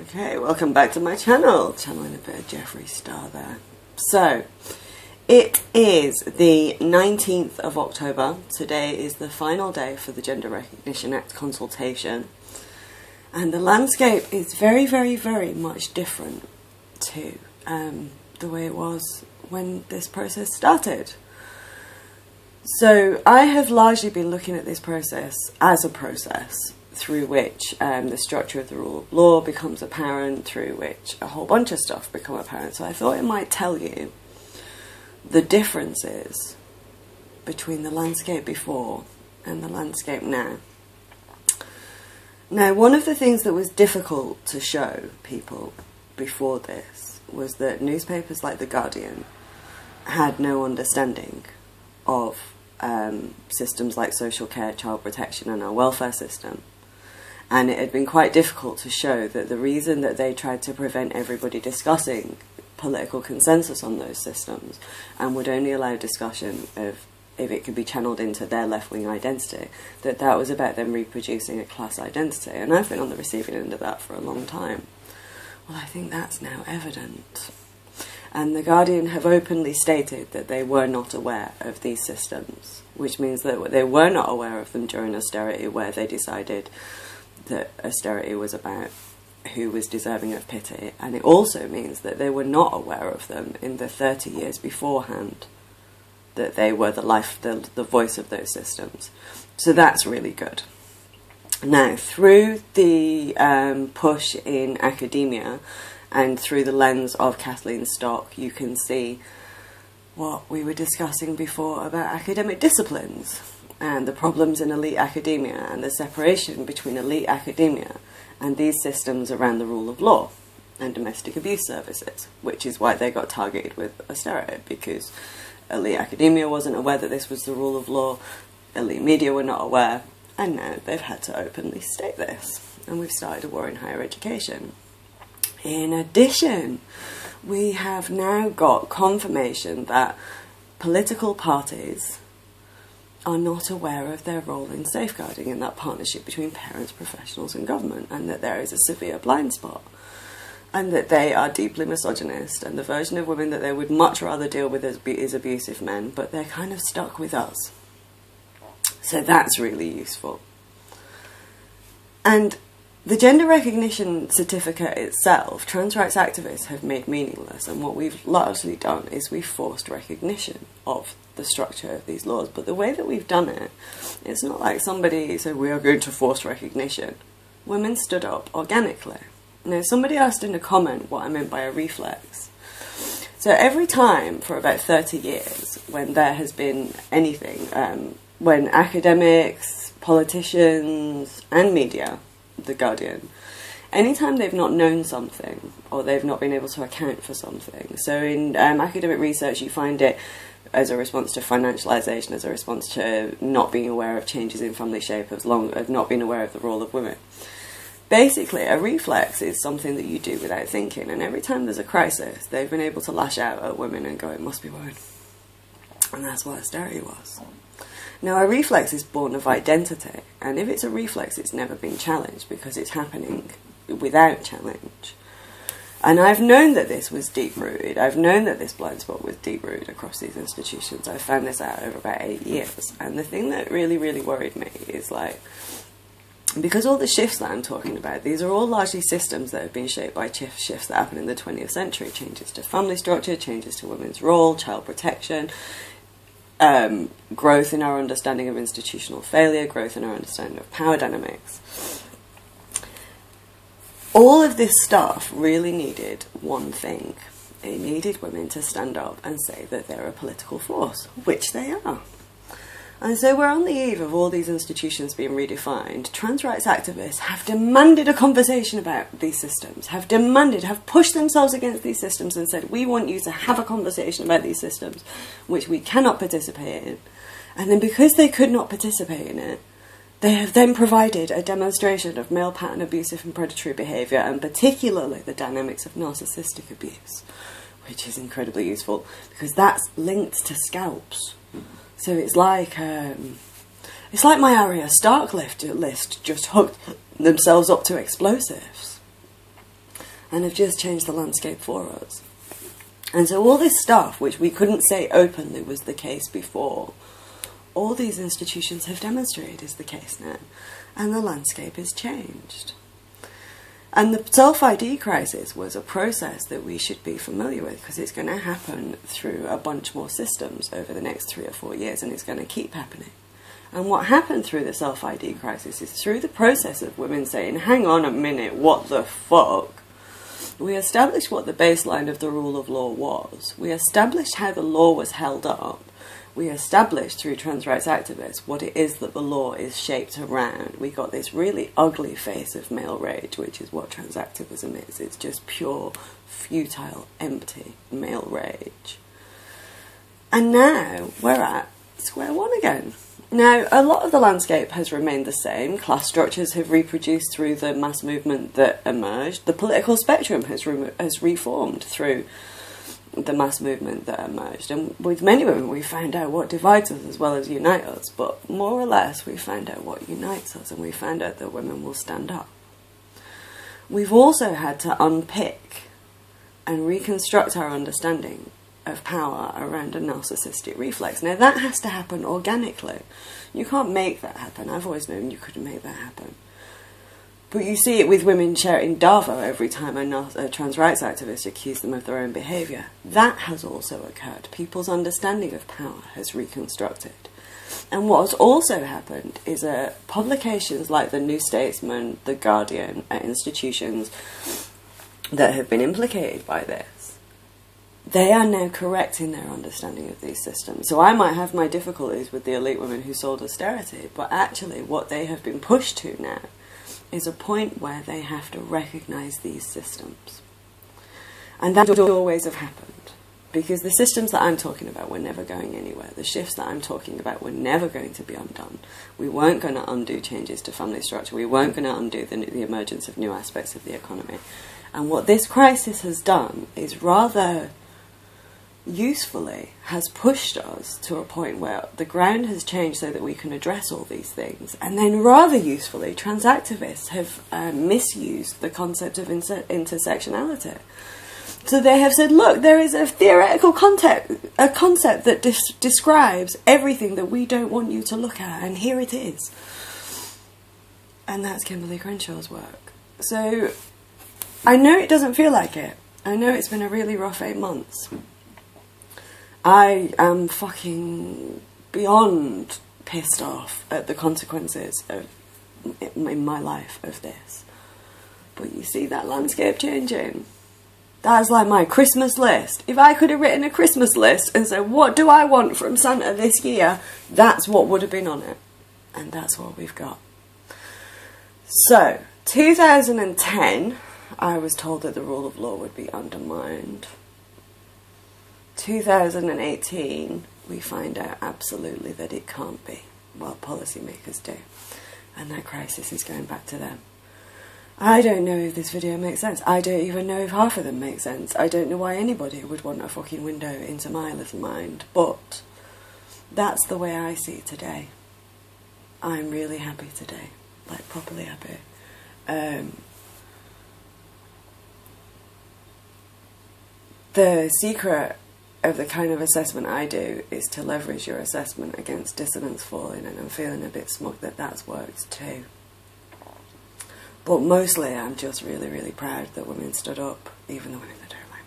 Okay, welcome back to my channel. Channeling a bit of Jeffree Star there. So, it is the 19th of October. Today is the final day for the Gender Recognition Act consultation. And the landscape is very, very, very much different to the way it was when this process started. So, I have largely been looking at this process as a process through which the structure of the rule of law becomes apparent, through which a whole bunch of stuff become apparent. So I thought it might tell you the differences between the landscape before and the landscape now. Now, one of the things that was difficult to show people before this was that newspapers like The Guardian had no understanding of systems like social care, child protection and our welfare system. And it had been quite difficult to show that the reason that they tried to prevent everybody discussing political consensus on those systems and would only allow discussion of if it could be channeled into their left-wing identity, that was about them reproducing a class identity. And I've been on the receiving end of that for a long time. Well, I think that's now evident. And The Guardian have openly stated that they were not aware of these systems, which means that they were not aware of them during austerity, where they decided that austerity was about who was deserving of pity, and it also means that they were not aware of them in the 30 years beforehand, that they were the voice of those systems. So that's really good. Now, through the push in academia and through the lens of Kathleen Stock, you can see what we were discussing before about academic disciplines and the problems in elite academia and the separation between elite academia and these systems around the rule of law and domestic abuse services, which is why they got targeted with austerity, because elite academia wasn't aware that this was the rule of law, elite media were not aware, and now they've had to openly state this, and we've started a war in higher education. In addition, we have now got confirmation that political parties are not aware of their role in safeguarding in that partnership between parents, professionals and government, and that there is a severe blind spot, and that they are deeply misogynist, and the version of women that they would much rather deal with is abusive men, but they're kind of stuck with us. So that's really useful. And the gender recognition certificate itself, trans rights activists have made meaningless, and what we've largely done is we've forced recognition of the structure of these laws. But the way that we've done it, it's not like somebody said we are going to force recognition. Women stood up organically. Now, somebody asked in a comment what I meant by a reflex. So every time for about 30 years when there has been anything, when academics, politicians and media, The Guardian, anytime they've not known something or they've not been able to account for something. So in academic research you find it as a response to financialisation, as a response to not being aware of changes in family shape, as not being aware of the role of women. Basically, a reflex is something that you do without thinking, and every time there's a crisis, they've been able to lash out at women and go, it must be women. And that's what austerity was. Now, a reflex is born of identity, and if it's a reflex, it's never been challenged because it's happening without challenge. And I've known that this was deep-rooted. I've known that this blind spot was deep-rooted across these institutions. I've found this out over about 8 years. And the thing that really, really worried me is, like, because all the shifts that I'm talking about, these are all largely systems that have been shaped by shifts that happen in the 20th century. Changes to family structure, changes to women's role, child protection, growth in our understanding of institutional failure, growth in our understanding of power dynamics. All of this stuff really needed one thing. It needed women to stand up and say that they're a political force, which they are. And so we're on the eve of all these institutions being redefined. Trans rights activists have demanded a conversation about these systems, have pushed themselves against these systems and said, we want you to have a conversation about these systems, which we cannot participate in. And then because they could not participate in it, they have then provided a demonstration of male pattern abusive and predatory behaviour, and particularly the dynamics of narcissistic abuse, which is incredibly useful because that's linked to scalps. So it's like my Arya Stark list just hooked themselves up to explosives. and have just changed the landscape for us. And so all this stuff, which we couldn't say openly was the case before, all these institutions have demonstrated is the case now, and the landscape has changed. And the self-ID crisis was a process that we should be familiar with, because it's going to happen through a bunch more systems over the next 3 or 4 years, and it's going to keep happening. And what happened through the self-ID crisis is through the process of women saying, hang on a minute, what the fuck? We established what the baseline of the rule of law was. We established how the law was held up. We established through trans rights activists what it is that the law is shaped around. We got this really ugly face of male rage, which is what trans activism is. It's just pure, futile, empty male rage. And now we're at square one again. Now, a lot of the landscape has remained the same. Class structures have reproduced through the mass movement that emerged. The political spectrum has reformed through the mass movement that emerged. And with many women, we found out what divides us as well as unites us. But more or less, we found out what unites us, and we found out that women will stand up. We've also had to unpick and reconstruct our understanding of power around a narcissistic reflex. Now, that has to happen organically. You can't make that happen. I've always known you couldn't make that happen. But you see it with women shouting Davo every time a trans rights activist accused them of their own behaviour. That has also occurred. People's understanding of power has reconstructed. And what has also happened is publications like The New Statesman, The Guardian, institutions that have been implicated by this, they are now correcting their understanding of these systems. So I might have my difficulties with the elite women who sold austerity, but actually what they have been pushed to now is a point where they have to recognise these systems. And that would always have happened, because the systems that I'm talking about were never going anywhere. The shifts that I'm talking about were never going to be undone. We weren't going to undo changes to family structure. We weren't going to undo the emergence of new aspects of the economy. And what this crisis has done is rather usefully has pushed us to a point where the ground has changed so that we can address all these things. And then rather usefully, trans activists have misused the concept of intersectionality. So they have said, look, there is a theoretical concept that describes everything that we don't want you to look at, and here it is. And that's Kimberly Crenshaw's work. So I know it doesn't feel like it. I know it's been a really rough 8 months. I am fucking beyond pissed off at the consequences in my life of this. But you see that landscape changing. That's like my Christmas list. If I could have written a Christmas list and said, what do I want from Santa this year? That's what would have been on it. And that's what we've got. So, 2010, I was told that the rule of law would be undermined. 2018, we find out absolutely that it can't be. Well, policymakers do. And that crisis is going back to them. I don't know if this video makes sense. I don't even know if half of them make sense. I don't know why anybody would want a fucking window into my little mind. But that's the way I see today. I'm really happy today. Like, properly happy. The secret of the kind of assessment I do is to leverage your assessment against dissonance falling, and I'm feeling a bit smug that that's worked too. But mostly I'm just really, really proud that women stood up, even the women that don't like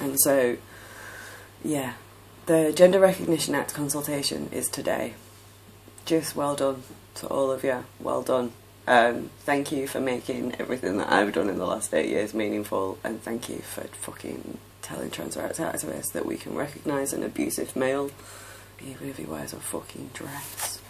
me. And so, yeah, the Gender Recognition Act consultation is today. Just well done to all of you. Well done. Thank you for making everything that I've done in the last 8 years meaningful, and thank you for fucking telling trans rights activists that we can recognise an abusive male even if he wears a fucking dress.